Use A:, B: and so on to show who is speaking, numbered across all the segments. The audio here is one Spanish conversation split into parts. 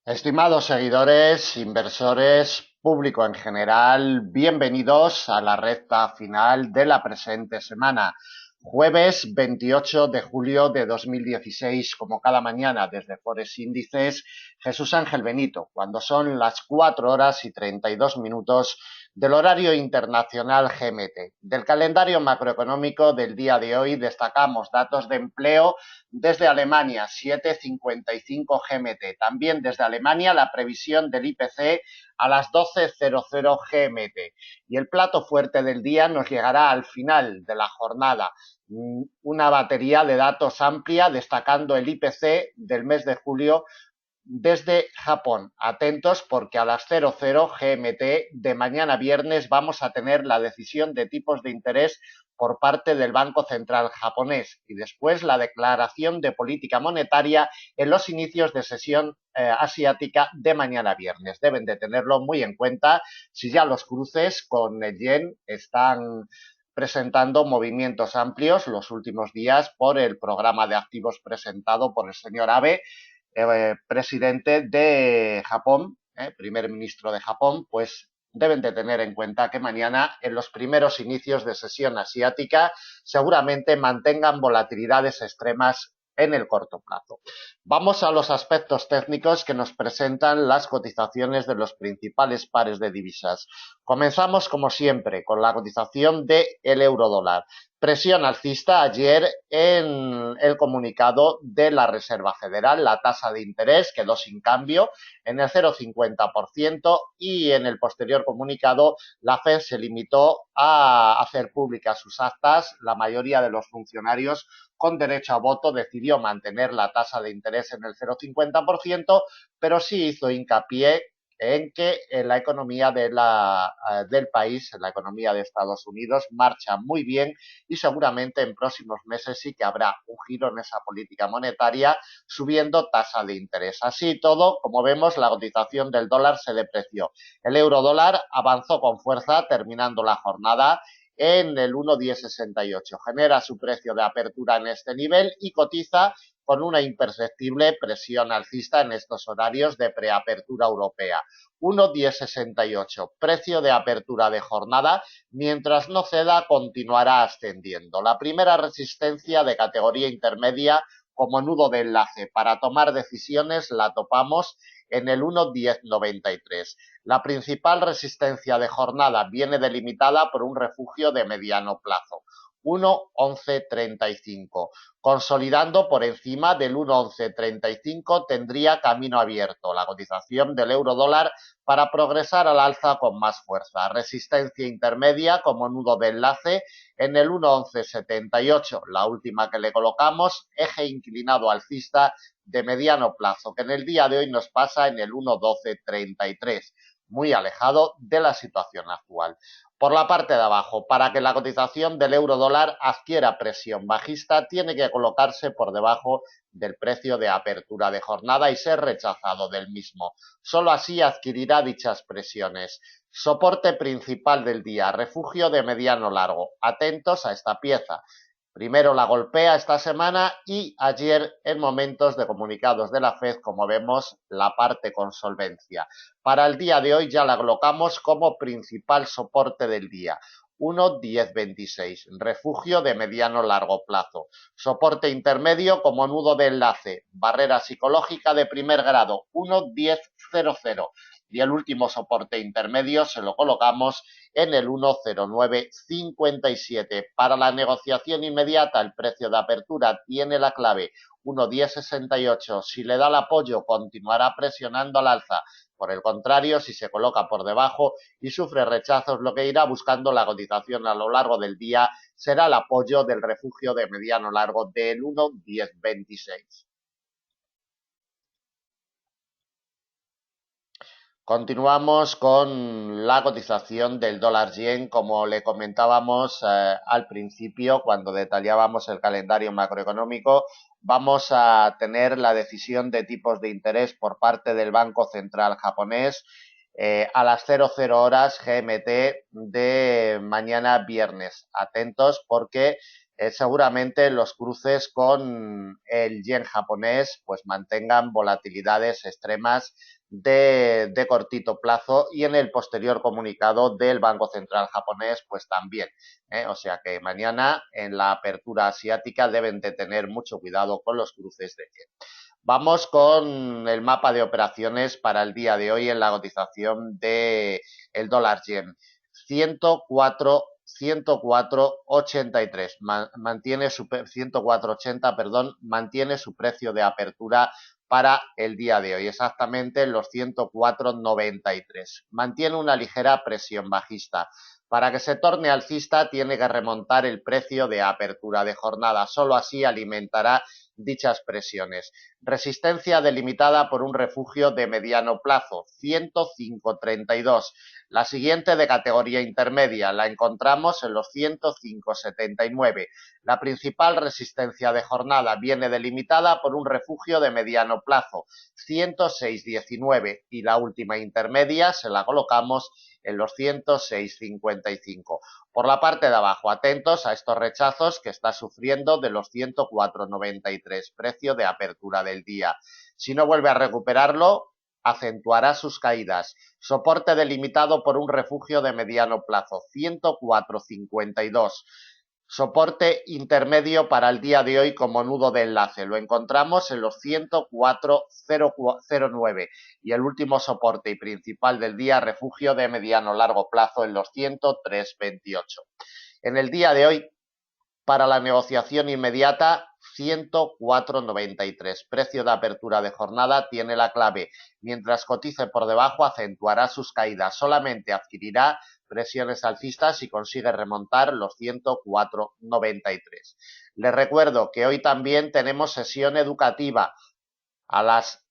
A: Estimados seguidores, inversores, público en general, bienvenidos a la recta final de la presente semana. Jueves 28 de julio de 2016, como cada mañana desde Forex Índices, Jesús Ángel Benito, cuando son las 4 horas y 32 minutos del horario internacional GMT. Del calendario macroeconómico del día de hoy destacamos datos de empleo desde Alemania, 7:55 GMT. También desde Alemania la previsión del IPC a las 12:00 GMT. Y el plato fuerte del día nos llegará al final de la jornada. Una batería de datos amplia destacando el IPC del mes de julio desde Japón. Atentos porque a las 00 GMT de mañana viernes vamos a tener la decisión de tipos de interés por parte del Banco Central japonés y después la declaración de política monetaria en los inicios de sesión asiática de mañana viernes. Deben de tenerlo muy en cuenta si ya los cruces con el yen están presentando movimientos amplios los últimos días por el programa de activos presentado por el señor Abe, presidente de Japón, primer ministro de Japón, pues deben de tener en cuenta que mañana, en los primeros inicios de sesión asiática, seguramente mantengan volatilidades extremas en el corto plazo. Vamos a los aspectos técnicos que nos presentan las cotizaciones de los principales pares de divisas. Comenzamos, como siempre, con la cotización del euro dólar. Presión alcista ayer en el comunicado de la Reserva Federal. La tasa de interés quedó sin cambio en el 0,50% y en el posterior comunicado la FED se limitó a hacer públicas sus actas. La mayoría de los funcionarios con derecho a voto decidió mantener la tasa de interés en el 0,50%, pero sí hizo hincapié en que la economía del país, la economía de Estados Unidos, marcha muy bien y seguramente en próximos meses sí que habrá un giro en esa política monetaria subiendo tasa de interés. Así todo, como vemos, la cotización del dólar se depreció. El euro dólar avanzó con fuerza terminando la jornada en el 1,1068. Genera su precio de apertura en este nivel y cotiza con una imperceptible presión alcista en estos horarios de preapertura europea. 1,1068, precio de apertura de jornada, mientras no ceda continuará ascendiendo. La primera resistencia de categoría intermedia como nudo de enlace para tomar decisiones la topamos en el 1,1093. La principal resistencia de jornada viene delimitada por un refugio de mediano plazo. 1,1135. Consolidando por encima del 1,1135 tendría camino abierto la cotización del euro dólar para progresar al alza con más fuerza. Resistencia intermedia como nudo de enlace en el 1,1178, la última que le colocamos, eje inclinado alcista de mediano plazo, que en el día de hoy nos pasa en el 1,1233, muy alejado de la situación actual. Por la parte de abajo, para que la cotización del euro dólar adquiera presión bajista, tiene que colocarse por debajo del precio de apertura de jornada y ser rechazado del mismo. Solo así adquirirá dichas presiones. Soporte principal del día, refugio de mediano largo. Atentos a esta pieza. Primero la golpea esta semana y ayer en momentos de comunicados de la FED, como vemos, la parte con solvencia. Para el día de hoy ya la colocamos como principal soporte del día. 1,1026, refugio de mediano largo plazo. Soporte intermedio como nudo de enlace, barrera psicológica de primer grado, 1,1000. Y el último soporte intermedio se lo colocamos en el 1,0957. Para la negociación inmediata, el precio de apertura tiene la clave 1,1068. Si le da el apoyo, continuará presionando al alza. Por el contrario, si se coloca por debajo y sufre rechazos, lo que irá buscando la cotización a lo largo del día será el apoyo del refugio de mediano largo del 1,1026. Continuamos con la cotización del dólar yen, como le comentábamos al principio cuando detallábamos el calendario macroeconómico. Vamos a tener la decisión de tipos de interés por parte del Banco Central japonés a las 00 horas GMT de mañana viernes. Atentos porque seguramente los cruces con el yen japonés pues mantengan volatilidades extremas de cortito plazo, y en el posterior comunicado del Banco Central japonés pues también. O sea que mañana en la apertura asiática deben de tener mucho cuidado con los cruces de yen. Vamos con el mapa de operaciones para el día de hoy en la cotización de el dólar yen. 104,83 mantiene su 104,80, perdón, mantiene su precio de apertura para el día de hoy, exactamente en los 104,93. Mantiene una ligera presión bajista. Para que se torne alcista tiene que remontar el precio de apertura de jornada, solo así alimentará dichas presiones. Resistencia delimitada por un refugio de mediano plazo, 105,32. La siguiente de categoría intermedia la encontramos en los 105,79. La principal resistencia de jornada viene delimitada por un refugio de mediano plazo, 106,19, y la última intermedia se la colocamos en los 106,55. Por la parte de abajo, atentos a estos rechazos que está sufriendo de los 104,93, precio de apertura del día. Si no vuelve a recuperarlo, acentuará sus caídas. Soporte delimitado por un refugio de mediano plazo, 104,52. Soporte intermedio para el día de hoy como nudo de enlace. Lo encontramos en los 104,09, y el último soporte y principal del día, refugio de mediano largo plazo, en los 103,28. En el día de hoy, para la negociación inmediata, 104,93. Precio de apertura de jornada tiene la clave. Mientras cotice por debajo, acentuará sus caídas. Solamente adquirirá presiones alcistas si consigue remontar los 104,93. Les recuerdo que hoy también tenemos sesión educativa a las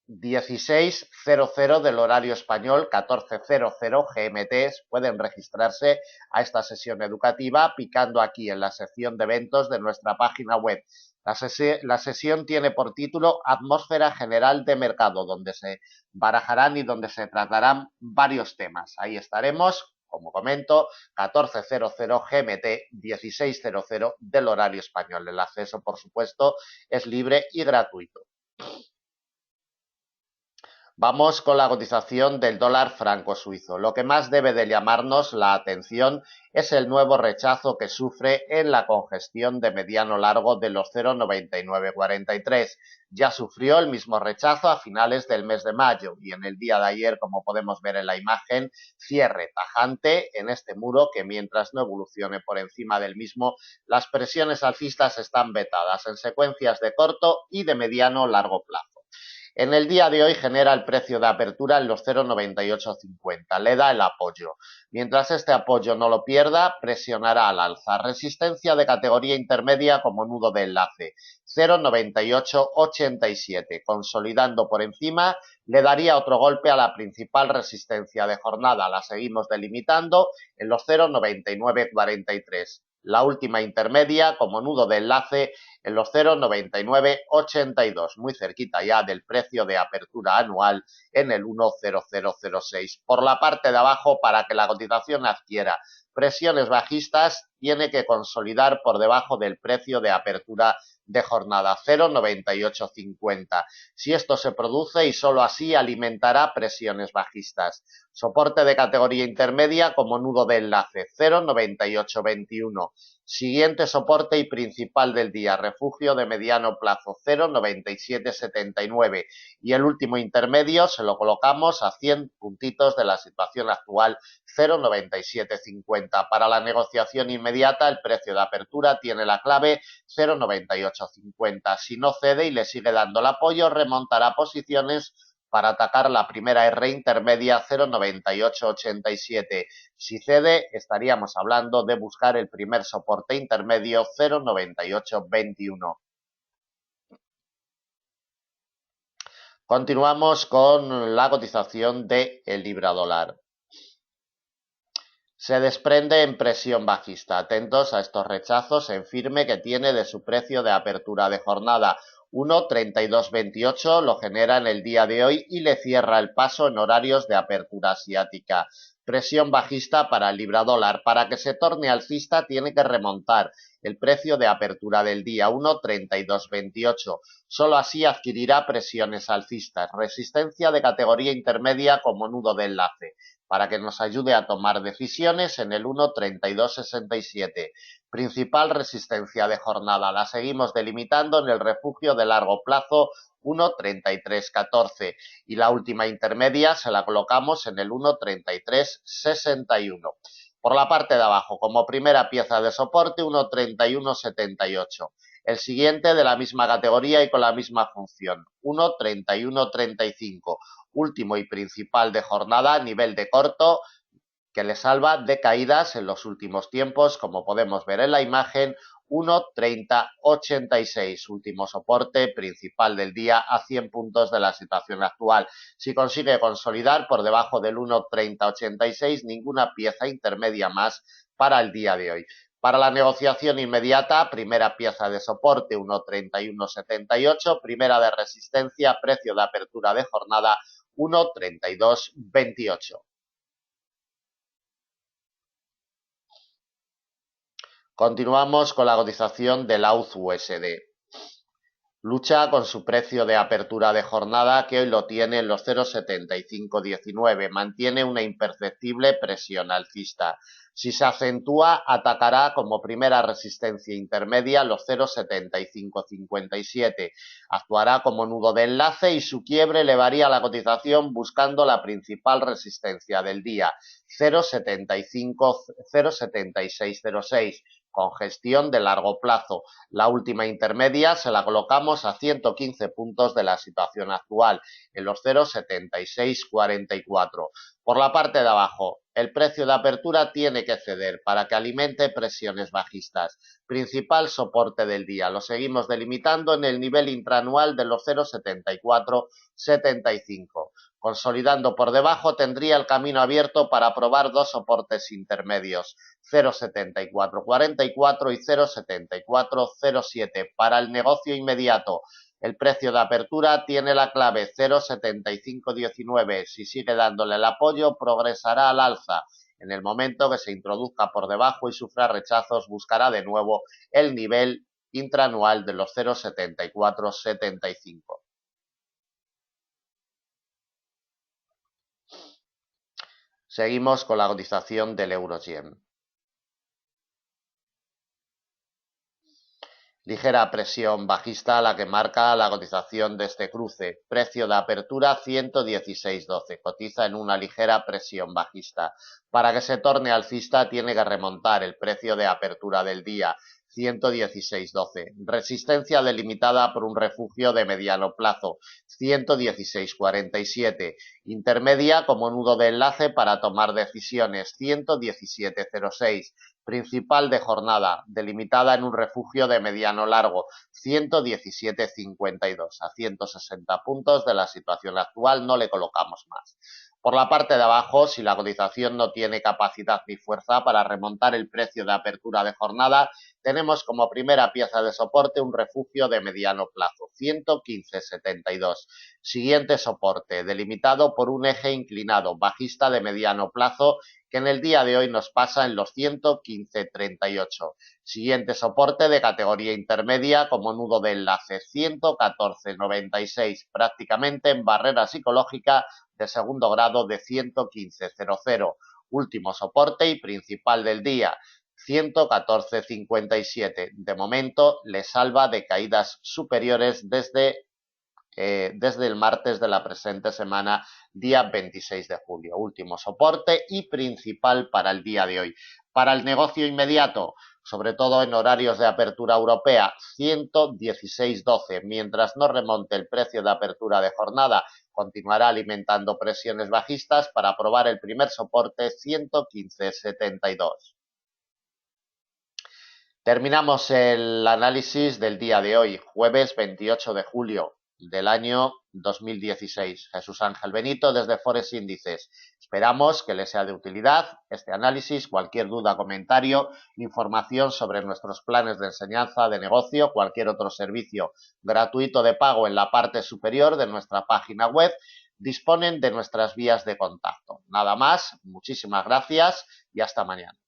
A: 16:00 del horario español, 14:00 GMT. Pueden registrarse a esta sesión educativa picando aquí en la sección de eventos de nuestra página web. La sesión tiene por título Atmósfera General de Mercado, donde se barajarán y donde se tratarán varios temas. Ahí estaremos, como comento, 14:00 GMT, 16:00 del horario español. El acceso, por supuesto, es libre y gratuito. Vamos con la cotización del dólar franco suizo. Lo que más debe de llamarnos la atención es el nuevo rechazo que sufre en la congestión de mediano largo de los 0,9943. Ya sufrió el mismo rechazo a finales del mes de mayo, y en el día de ayer, como podemos ver en la imagen, cierre tajante en este muro que, mientras no evolucione por encima del mismo, las presiones alcistas están vetadas en secuencias de corto y de mediano largo plazo. En el día de hoy genera el precio de apertura en los 0,9850, le da el apoyo. Mientras este apoyo no lo pierda, presionará al alza. Resistencia de categoría intermedia como nudo de enlace, 0,9887. Consolidando por encima, le daría otro golpe a la principal resistencia de jornada. La seguimos delimitando en los 0,9943. La última intermedia como nudo de enlace en los 0,9982, muy cerquita ya del precio de apertura anual en el 1,0006. Por la parte de abajo, para que la cotización adquiera presiones bajistas, tiene que consolidar por debajo del precio de apertura de jornada, 0,9850. Si esto se produce, y solo así, alimentará presiones bajistas. Soporte de categoría intermedia como nudo de enlace, 0,9821. Siguiente soporte y principal del día, refugio de mediano plazo, 0,9779. Y el último intermedio se lo colocamos a 100 puntitos de la situación actual, 0,9750. Para la negociación inmediata, el precio de apertura tiene la clave 0,9850. Si no cede y le sigue dando el apoyo, remontará posiciones para atacar la primera R intermedia, 0,9887. Si cede, estaríamos hablando de buscar el primer soporte intermedio, 0,9821. Continuamos con la cotización del libra dólar. Se desprende en presión bajista. Atentos a estos rechazos en firme que tiene de su precio de apertura de jornada. 1,3228 lo genera en el día de hoy y le cierra el paso en horarios de apertura asiática. Presión bajista para el libra dólar. Para que se torne alcista tiene que remontar el precio de apertura del día, 1,3228. Solo así adquirirá presiones alcistas. Resistencia de categoría intermedia como nudo de enlace, para que nos ayude a tomar decisiones en el 1,3267. Principal resistencia de jornada la seguimos delimitando en el refugio de largo plazo 1,3314 y la última intermedia se la colocamos en el 1,3361. Por la parte de abajo, como primera pieza de soporte, 1,3178. El siguiente de la misma categoría y con la misma función, 1,3135. Último y principal de jornada, nivel de corto, que le salva de caídas en los últimos tiempos, como podemos ver en la imagen, 1,3086, último soporte principal del día a 100 puntos de la situación actual. Si consigue consolidar por debajo del 1,3086, ninguna pieza intermedia más para el día de hoy. Para la negociación inmediata, primera pieza de soporte 1,3178, primera de resistencia, precio de apertura de jornada 1,3228. Continuamos con la cotización del AUD-USD. Lucha con su precio de apertura de jornada, que hoy lo tiene en los 0,7519. Mantiene una imperceptible presión alcista. Si se acentúa, atacará como primera resistencia intermedia los 0,7557. Actuará como nudo de enlace y su quiebre elevaría la cotización buscando la principal resistencia del día, 0,7606. Con gestión de largo plazo. La última intermedia se la colocamos a 115 puntos de la situación actual, en los 0,7644. Por la parte de abajo, el precio de apertura tiene que ceder para que alimente presiones bajistas. Principal soporte del día, lo seguimos delimitando en el nivel intraanual de los 0,7475. Consolidando por debajo, tendría el camino abierto para probar dos soportes intermedios, 0,7444 y 0,7407. Para el negocio inmediato, el precio de apertura tiene la clave 0,7519. Si sigue dándole el apoyo, progresará al alza. En el momento que se introduzca por debajo y sufra rechazos, buscará de nuevo el nivel intraanual de los 0,7475. Seguimos con la cotización del euro-yen. Ligera presión bajista la que marca la cotización de este cruce. Precio de apertura 116.12. Cotiza en una ligera presión bajista. Para que se torne alcista tiene que remontar el precio de apertura del día, 116.12. Resistencia delimitada por un refugio de mediano plazo, 116.47. Intermedia como nudo de enlace para tomar decisiones, 117.06. Principal de jornada, delimitada en un refugio de mediano largo, 117.52. A 160 puntos de la situación actual no le colocamos más. Por la parte de abajo, si la cotización no tiene capacidad ni fuerza para remontar el precio de apertura de jornada, tenemos como primera pieza de soporte un refugio de mediano plazo, 115.72. Siguiente soporte, delimitado por un eje inclinado, bajista de mediano plazo, que en el día de hoy nos pasa en los 115.38. Siguiente soporte de categoría intermedia como nudo de enlace, 114.96, prácticamente en barrera psicológica de segundo grado de 115.00. Último soporte y principal del día, 114.57. De momento le salva de caídas superiores desde el martes de la presente semana, día 26 de julio. Último soporte y principal para el día de hoy. Para el negocio inmediato, sobre todo en horarios de apertura europea, 116.12. Mientras no remonte el precio de apertura de jornada, continuará alimentando presiones bajistas para probar el primer soporte, 115.72. Terminamos el análisis del día de hoy, jueves 28 de julio del año 2016. Jesús Ángel Benito desde Forex Índices. Esperamos que les sea de utilidad este análisis. Cualquier duda, comentario, información sobre nuestros planes de enseñanza de negocio, cualquier otro servicio gratuito de pago en la parte superior de nuestra página web, disponen de nuestras vías de contacto. Nada más, muchísimas gracias y hasta mañana.